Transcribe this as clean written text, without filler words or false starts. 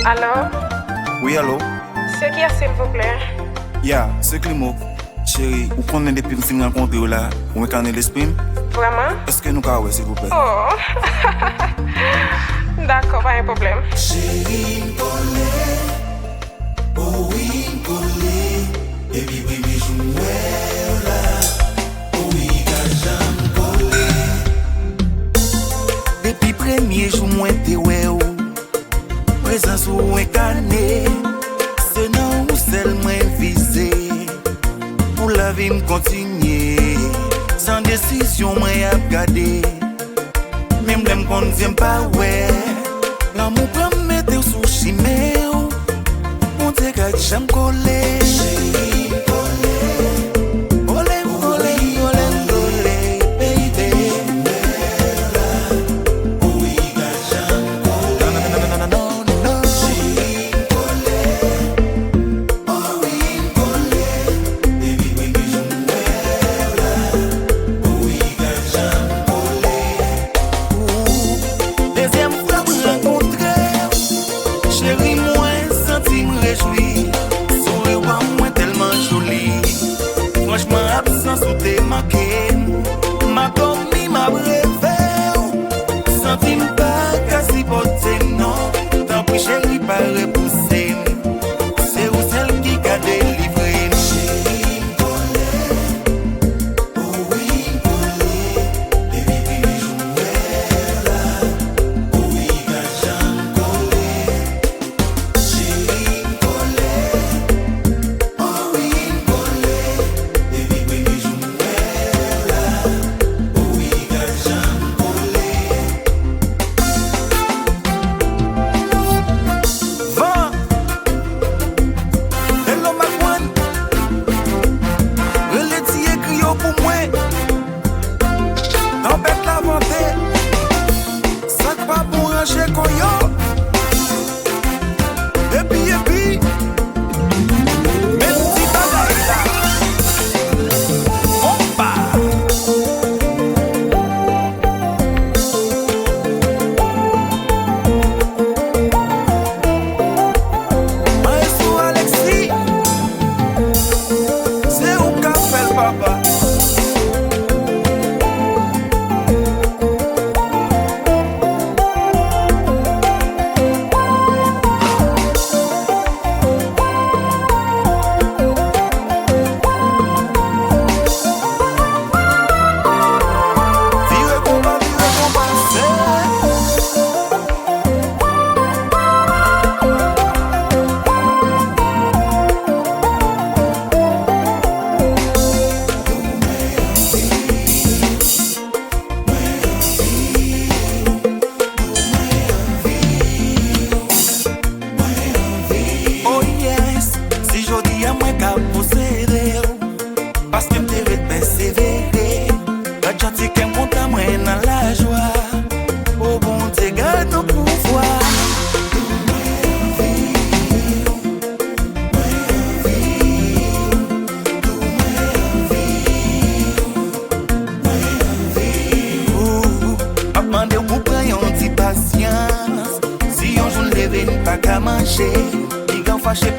Allô? Oui, allô? C'est qui, s'il vous plaît? C'est Climo. Chérie, vous connaissez depuis que nous rencontrons là, vous me l'esprit? Vraiment? Est-ce que nous pouvons, s'il vous plaît? Oh! D'accord, pas un problème. Chérie, oh oui, et puis oui, je oh oui, depuis premier jour, moi, t'es ouais, présence ou un canet, c'est non ou seulement visé, pour la vie me continuer, sans décision, moi, à garder, même l'aime qu'on ne vient pas, ouais, l'amour peut me mettre sous chimère, on te gâte, j'aime coller. Si on joue le lever, pas qu'à manger, les gars fâchés,